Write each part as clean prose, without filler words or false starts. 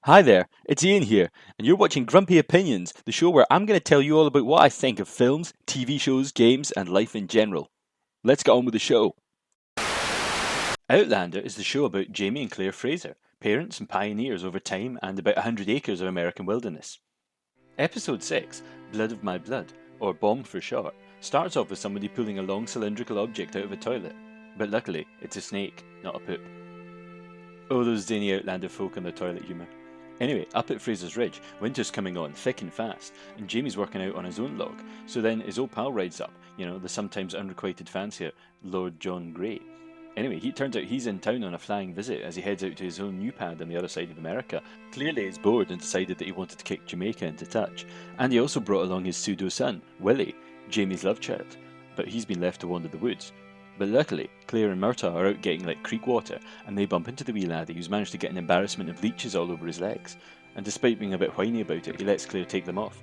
Hi there, it's Ian here, and you're watching Grumpy Opinions, the show where I'm going to tell you all about what I think of films, TV shows, games, and life in general. Let's get on with the show. Outlander is the show about Jamie and Claire Fraser, parents and pioneers over time and about 100 acres of American wilderness. Episode 6, Blood of My Blood, or Bomb for short, starts off with somebody pulling a long cylindrical object out of a toilet, but luckily it's a snake, not a poop. Oh, those zany Outlander folk and their toilet humour. Anyway, up at Fraser's Ridge, winter's coming on thick and fast, and Jamie's working out on his own log. So then his old pal rides up, the sometimes unrequited fancier, Lord John Grey. Anyway, it turns out he's in town on a flying visit as he heads out to his own new pad on the other side of America. Clearly he's bored and decided that he wanted to kick Jamaica into touch. And he also brought along his pseudo-son, Willie, Jamie's love child. But he's been left to wander the woods. But luckily, Claire and Murtagh are out getting like creek water, and they bump into the wee laddie who's managed to get an embarrassment of leeches all over his legs. And despite being a bit whiny about it, he lets Claire take them off.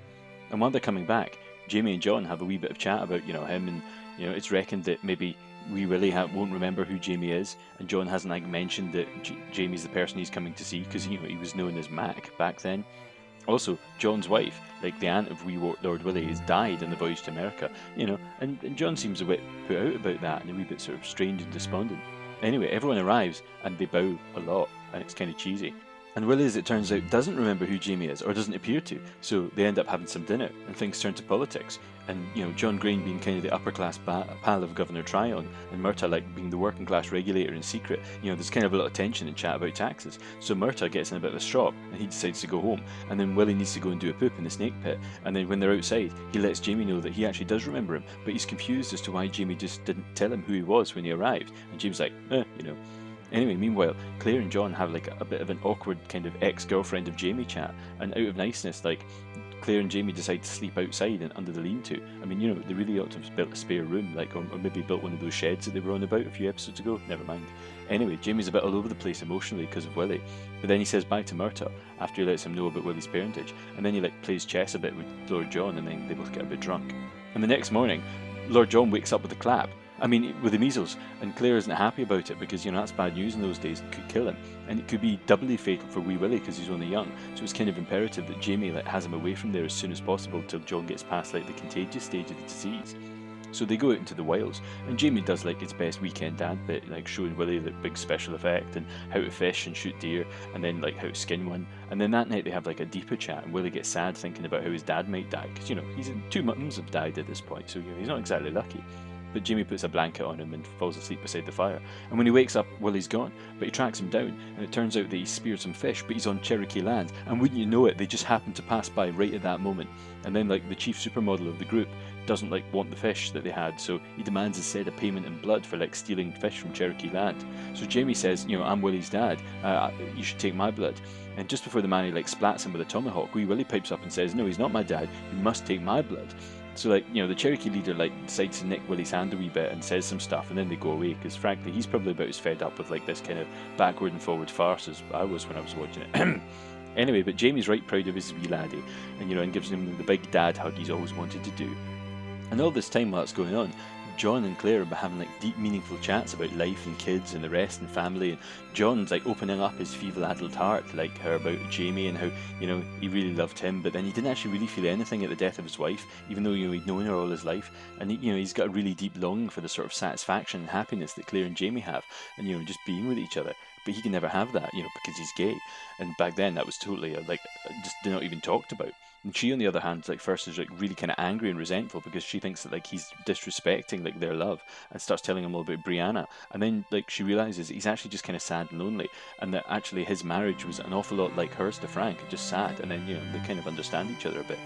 And while they're coming back, Jamie and John have a wee bit of chat about, him, and, it's reckoned that maybe wee Willie won't remember who Jamie is, and John hasn't mentioned that Jamie's the person he's coming to see, because, he was known as Mac back then. Also, John's wife, the aunt of wee Lord Willie, has died on the voyage to America, and John seems a bit put out about that and a wee bit sort of strange and despondent. Anyway, everyone arrives and they bow a lot, and it's kind of cheesy. And Willie, as it turns out, doesn't remember who Jamie is, or doesn't appear to, so they end up having some dinner, and things turn to politics. And, John Green being kind of the upper-class pal of Governor Tryon, and Murtagh, being the working-class regulator in secret, there's kind of a lot of tension and chat about taxes. So Murtagh gets in a bit of a strop, and he decides to go home, and then Willie needs to go and do a poop in the snake pit, and then when they're outside, he lets Jamie know that he actually does remember him, but he's confused as to why Jamie just didn't tell him who he was when he arrived, and Jamie's like, Anyway, meanwhile, Claire and John have a bit of an awkward kind of ex-girlfriend of Jamie chat, and out of niceness, Claire and Jamie decide to sleep outside and under the lean-to. I mean, they really ought to have built a spare room, or maybe built one of those sheds that they were on about a few episodes ago. Never mind. Anyway, Jamie's a bit all over the place emotionally because of Willie, but then he says bye to Murtagh after he lets him know about Willie's parentage, and then he plays chess a bit with Lord John, and then they both get a bit drunk. And the next morning, Lord John wakes up with a clap. With the measles, and Claire isn't happy about it because, that's bad news in those days. It could kill him, and it could be doubly fatal for wee Willie because he's only young, so it's kind of imperative that Jamie has him away from there as soon as possible till John gets past the contagious stage of the disease. So they go out into the wilds, and Jamie does his best weekend dad bit, showing Willie the big special effect and how to fish and shoot deer, and then how to skin one. And then that night they have a deeper chat, and Willie gets sad thinking about how his dad might die because he's two mums have died at this point, so he's not exactly lucky. But Jamie puts a blanket on him and falls asleep beside the fire. And when he wakes up, Willie's gone, but he tracks him down, and it turns out that he speared some fish, but he's on Cherokee land, and wouldn't you know it, they just happen to pass by right at that moment. And then the chief supermodel of the group doesn't want the fish that they had, so he demands instead a payment in blood for stealing fish from Cherokee land. So Jamie says, I'm Willie's dad, you should take my blood. And just before the man splats him with a tomahawk, wee Willie pipes up and says, no, he's not my dad, you must take my blood. So the Cherokee leader decides to nick Willie's hand a wee bit and says some stuff, and then they go away because frankly he's probably about as fed up with this kind of backward and forward farce as I was when I was watching it. Anyway, but Jamie's right proud of his wee laddie, and gives him the big dad hug he's always wanted to do. And all this time while it's going on, John and Claire are having deep, meaningful chats about life and kids and the rest and family, and John's opening up his feeble-addled heart her about Jamie and how he really loved him, but then he didn't actually really feel anything at the death of his wife, even though he'd known her all his life, and he's got a really deep longing for the sort of satisfaction and happiness that Claire and Jamie have, and just being with each other. But he can never have that, because he's gay, and back then that was totally just not even talked about. And she, on the other hand, first is really kind of angry and resentful because she thinks that he's disrespecting their love, and starts telling him all about Brianna. And then she realizes he's actually just kind of sad and lonely, and that actually his marriage was an awful lot like hers to Frank, just sad. And then they kind of understand each other a bit.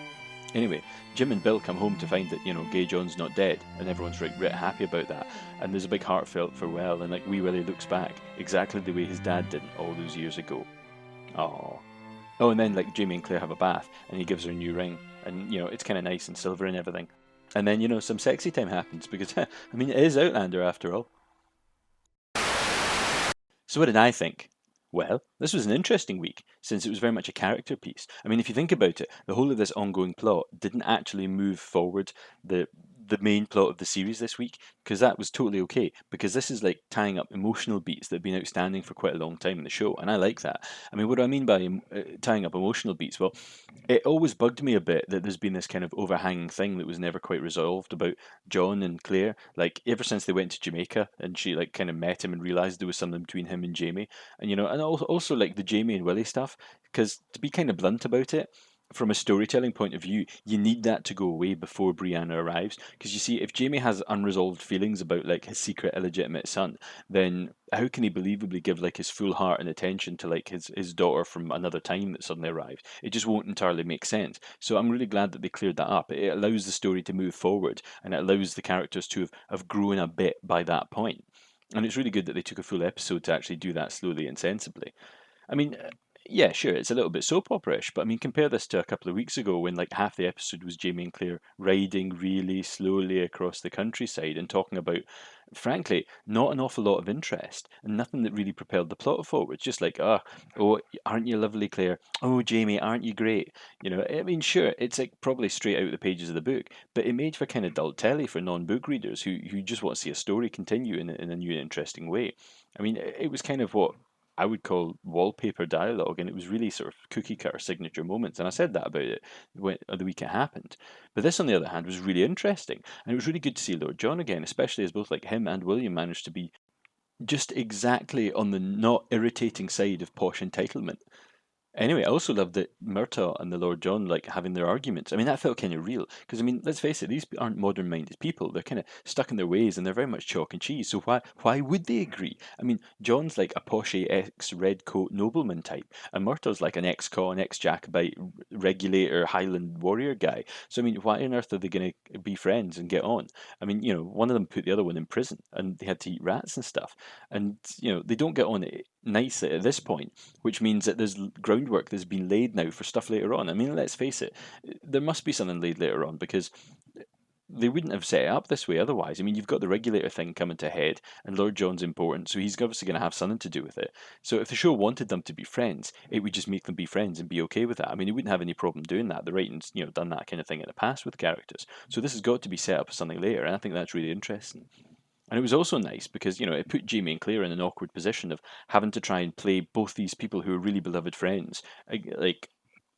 Anyway, Jim and Bill come home to find that Gay John's not dead, and everyone's really happy about that. And there's a big heartfelt farewell, and wee Willie looks back exactly the way his dad did all those years ago. Aww. Oh, and then Jamie and Claire have a bath, and he gives her a new ring, and it's kind of nice and silver and everything. And then some sexy time happens because it is Outlander after all. So what did I think? Well, this was an interesting week, since it was very much a character piece. If you think about it, the whole of this ongoing plot didn't actually move forward the the main plot of the series this week, because that was totally okay. Because this is like tying up emotional beats that have been outstanding for quite a long time in the show, and I like that. I mean, what do I mean by tying up emotional beats? Well, it always bugged me a bit that there's been this kind of overhanging thing that was never quite resolved about John and Claire. Like ever since they went to Jamaica and she like kind of met him and realized there was something between him and Jamie, and and also like the Jamie and Willie stuff. Because to be kind of blunt about it, from a storytelling point of view, you need that to go away before Brianna arrives. Because you see, if Jamie has unresolved feelings about like his secret illegitimate son, then how can he believably give like his full heart and attention to like his daughter from another time that suddenly arrives? It just won't entirely make sense. So I'm really glad that they cleared that up. It allows the story to move forward and it allows the characters to have grown a bit by that point. And it's really good that they took a full episode to actually do that slowly and sensibly. I mean, yeah, sure, it's a little bit soap opera-ish, but I mean, compare this to a couple of weeks ago when like half the episode was Jamie and Claire riding really slowly across the countryside and talking about, frankly, not an awful lot of interest and nothing that really propelled the plot forward. Just like, oh, aren't you lovely, Claire? Oh, Jamie, aren't you great? I mean, sure, it's like probably straight out of the pages of the book, but it made for kind of dull telly for non-book readers who just want to see a story continue in a new and interesting way. I mean, it was kind of what I would call wallpaper dialogue, and it was really sort of cookie cutter signature moments. And I said that about it the week it happened. But this, on the other hand, was really interesting, and it was really good to see Lord John again, especially as both like him and William managed to be just exactly on the not irritating side of posh entitlement. Anyway, I also loved that Murtagh and the Lord John like having their arguments. I mean, that felt kind of real because I mean, let's face it, these aren't modern-minded people. They're kind of stuck in their ways, and they're very much chalk and cheese. So why would they agree? I mean, John's like a poshy ex-red coat nobleman type, and Murtagh's like an ex-con, ex-Jacobite regulator Highland warrior guy. So I mean, why on earth are they going to be friends and get on? I mean, one of them put the other one in prison, and they had to eat rats and stuff, and they don't get on nicely at this point, which means that there's groundwork that's been laid now for stuff later on. I mean, let's face it, there must be something laid later on because they wouldn't have set it up this way otherwise. I mean, you've got the regulator thing coming to head, and Lord John's important, so he's obviously going to have something to do with it. So if the show wanted them to be friends, it would just make them be friends and be okay with that. I mean, it wouldn't have any problem doing that. The writing's, done that kind of thing in the past with characters. So this has got to be set up as something later, and I think that's really interesting. And it was also nice because, it put Jamie and Claire in an awkward position of having to try and play both these people who are really beloved friends, like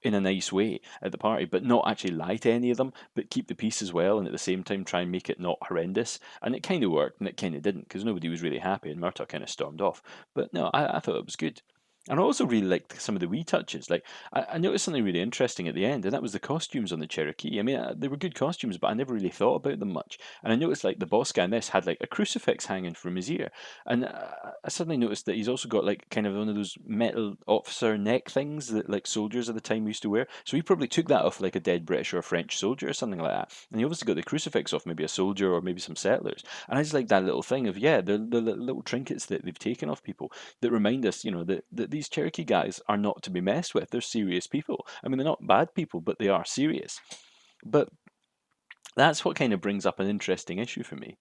in a nice way at the party, but not actually lie to any of them, but keep the peace as well, and at the same time try and make it not horrendous. And it kind of worked, and it kind of didn't, because nobody was really happy, and Murtagh kind of stormed off. But no, I thought it was good. And I also really liked some of the wee touches. Like, I noticed something really interesting at the end, and that was the costumes on the Cherokee. I mean, they were good costumes, but I never really thought about them much. And I noticed, like, the boss guy in this had, like, a crucifix hanging from his ear. And I suddenly noticed that he's also got, like, kind of one of those metal officer neck things that, like, soldiers at the time used to wear. So he probably took that off, like, a dead British or a French soldier or something like that. And he obviously got the crucifix off maybe a soldier or maybe some settlers. And I just like that little thing of, yeah, the little trinkets that they've taken off people that remind us, that these Cherokee guys are not to be messed with. They're serious people. I mean, they're not bad people, but they are serious. But that's what kind of brings up an interesting issue for me.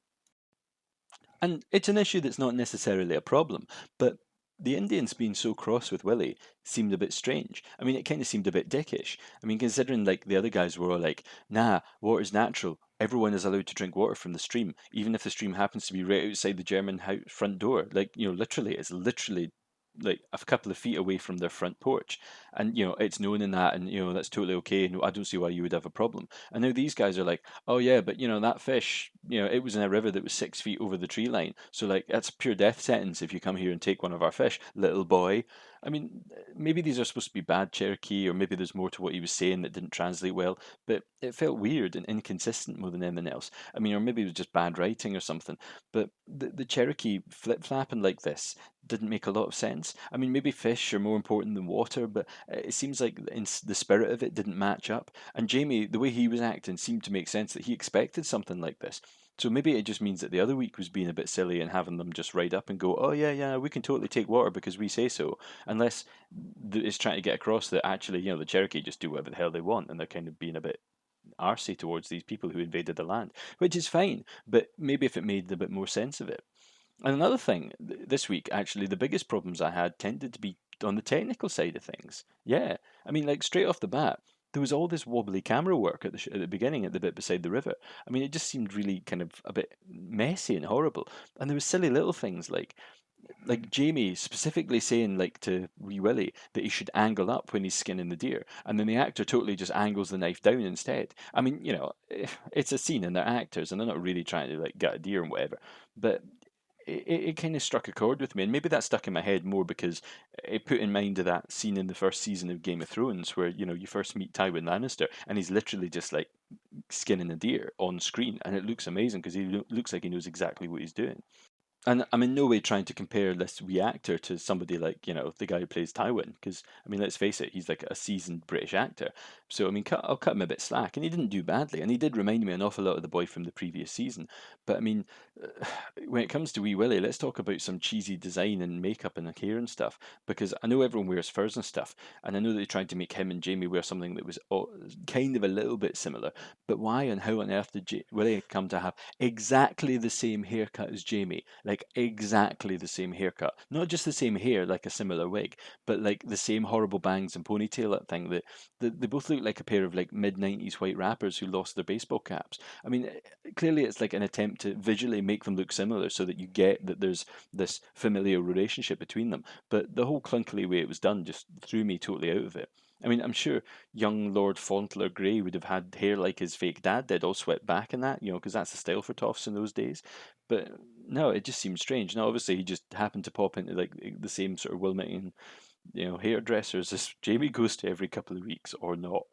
And it's an issue that's not necessarily a problem, but the Indians being so cross with Willie seemed a bit strange. I mean, it kind of seemed a bit dickish. I mean, considering like the other guys were all like, nah, water's natural. Everyone is allowed to drink water from the stream, even if the stream happens to be right outside the German house front door. Like, literally, it's literally like a couple of feet away from their front porch. And, it's known in that, and, that's totally okay. No, I don't see why you would have a problem. And now these guys are like, oh yeah, but that fish, it was in a river that was 6 feet over the tree line. So like that's pure death sentence if you come here and take one of our fish, little boy. I mean, maybe these are supposed to be bad Cherokee, or maybe there's more to what he was saying that didn't translate well, but it felt weird and inconsistent more than anything else. I mean, or maybe it was just bad writing or something. But the Cherokee flip flapping like this didn't make a lot of sense. I mean, maybe fish are more important than water, but it seems like the spirit of it didn't match up. And Jamie, the way he was acting seemed to make sense that he expected something like this. So maybe it just means that the other week was being a bit silly and having them just ride up and go, oh yeah, yeah, we can totally take water because we say so, unless it's trying to get across that actually, the Cherokee just do whatever the hell they want, and they're kind of being a bit arsy towards these people who invaded the land, which is fine, but maybe if it made a bit more sense of it. And another thing, this week, actually, the biggest problems I had tended to be on the technical side of things. Yeah, I mean, like straight off the bat, there was all this wobbly camera work at the beginning, at the bit beside the river. I mean, it just seemed really kind of a bit messy and horrible. And there was silly little things like Jamie specifically saying like to Wee Willie that he should angle up when he's skinning the deer, and then the actor totally just angles the knife down instead. I mean, it's a scene and they're actors and they're not really trying to like gut a deer and whatever, but it kind of struck a chord with me, and maybe that stuck in my head more because it put in mind of that scene in the first season of Game of Thrones where you first meet Tywin Lannister and he's literally just like skinning a deer on screen, and it looks amazing because he looks like he knows exactly what he's doing. And I'm in no way trying to compare this wee actor to somebody like, the guy who plays Tywin, because, I mean, let's face it, he's like a seasoned British actor. So, I mean, I'll cut him a bit slack. And he didn't do badly. And he did remind me an awful lot of the boy from the previous season. But, I mean, when it comes to Wee Willie, let's talk about some cheesy design and makeup and hair and stuff. Because I know everyone wears furs and stuff. And I know they tried to make him and Jamie wear something that was kind of a little bit similar. But why and how on earth did Willie come to have exactly the same haircut as Jamie? Like exactly the same haircut. Not just the same hair, like a similar wig, but like the same horrible bangs and ponytail thing. That they both look like a pair of like mid-90s white rappers who lost their baseball caps. I mean, clearly it's like an attempt to visually make them look similar so that you get that there's this familial relationship between them. But the whole clunkily way it was done just threw me totally out of it. I mean, I'm sure young Lord Fauntleroy Grey would have had hair like his fake dad did, all swept back and that, because that's the style for toffs in those days. But no, it just seems strange. Now, obviously, he just happened to pop into like the same sort of Wilmington, hairdressers as Jamie goes to every couple of weeks, or not.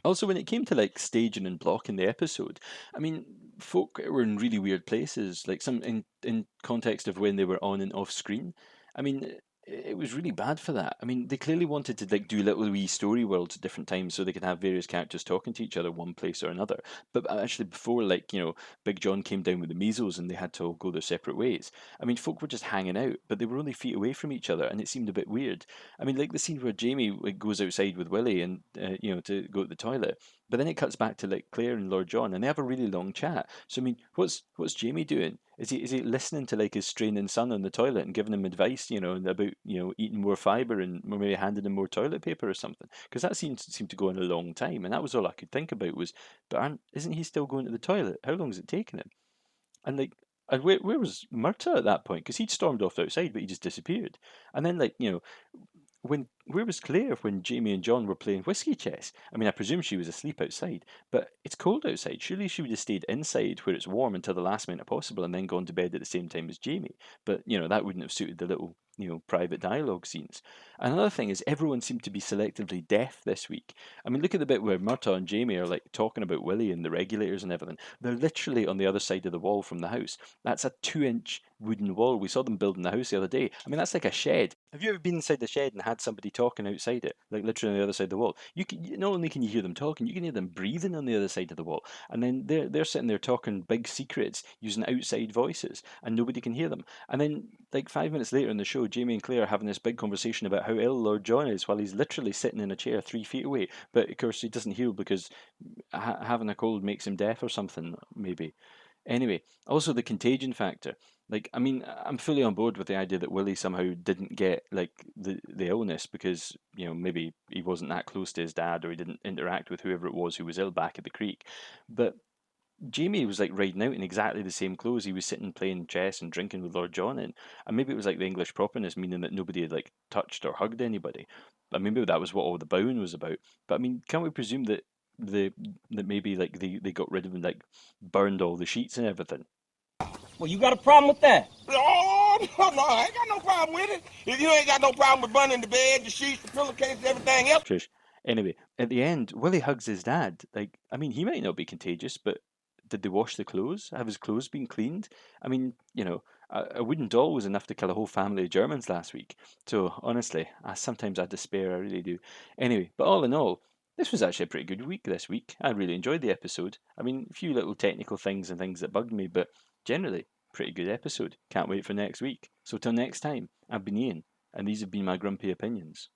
Also, when it came to like staging and blocking the episode, I mean, folk were in really weird places. Like some in context of when they were on and off screen. I mean, it was really bad for that. I mean, they clearly wanted to like do little wee story worlds at different times so they could have various characters talking to each other one place or another. But actually, before like Big John came down with the measles and they had to all go their separate ways. I mean, folk were just hanging out, but they were only feet away from each other, and it seemed a bit weird. I mean, like the scene where Jamie like, goes outside with Willie and to go to the toilet, but then it cuts back to like Claire and Lord John, and they have a really long chat. So I mean, what's Jamie doing? Is he listening to like his straining son on the toilet and giving him advice, about eating more fibre and maybe handing him more toilet paper or something? Because that seemed to go on a long time, and that was all I could think about was, but isn't he still going to the toilet? How long is it taking him? And like, and where was Murtagh at that point? Because he'd stormed off outside, but he just disappeared. And then like when where was Claire when Jamie and John were playing whiskey chess? I mean, I presume she was asleep outside, but it's cold outside. Surely she would have stayed inside where it's warm until the last minute possible and then gone to bed at the same time as Jamie. But, that wouldn't have suited the little, private dialogue scenes. Another thing is everyone seemed to be selectively deaf this week. I mean, look at the bit where Murtagh and Jamie are like talking about Willie and the regulators and everything. They're literally on the other side of the wall from the house. That's a 2-inch wooden wall. We saw them building the house the other day. I mean, that's like a shed. Have you ever been inside the shed and had somebody talking outside it, like literally on the other side of the wall? Not only can you hear them talking, you can hear them breathing on the other side of the wall, and then they're sitting there talking big secrets using outside voices, and nobody can hear them. And then like 5 minutes later in the show, Jamie and Claire are having this big conversation about how ill Lord John is, while he's literally sitting in a chair 3 feet away. But of course, he doesn't heal because having a cold makes him deaf or something, maybe. Anyway, also the contagion factor. Like, I mean, I'm fully on board with the idea that Willie somehow didn't get like the illness because maybe he wasn't that close to his dad or he didn't interact with whoever it was who was ill back at the creek. But Jamie was like riding out in exactly the same clothes he was sitting playing chess and drinking with Lord John in, and maybe it was like the English properness, meaning that nobody had like touched or hugged anybody. But maybe that was what all the bowing was about. But I mean, can't we presume that the that maybe like they got rid of and like burned all the sheets and everything? Well, you got a problem with that? Oh, no, I ain't got no problem with it. If you ain't got no problem with burning the bed, the sheets, the pillowcases, everything else. Trish. Anyway, at the end, Willie hugs his dad. Like, I mean, he might not be contagious, but did they wash the clothes? Have his clothes been cleaned? I mean, a wooden doll was enough to kill a whole family of Germans last week. So, honestly, sometimes I despair, I really do. Anyway, but all in all, this was actually a pretty good week this week. I really enjoyed the episode. I mean, a few little technical things and things that bugged me, but generally, pretty good episode. Can't wait for next week. So, till next time, I've been Ian, and these have been my grumpy opinions.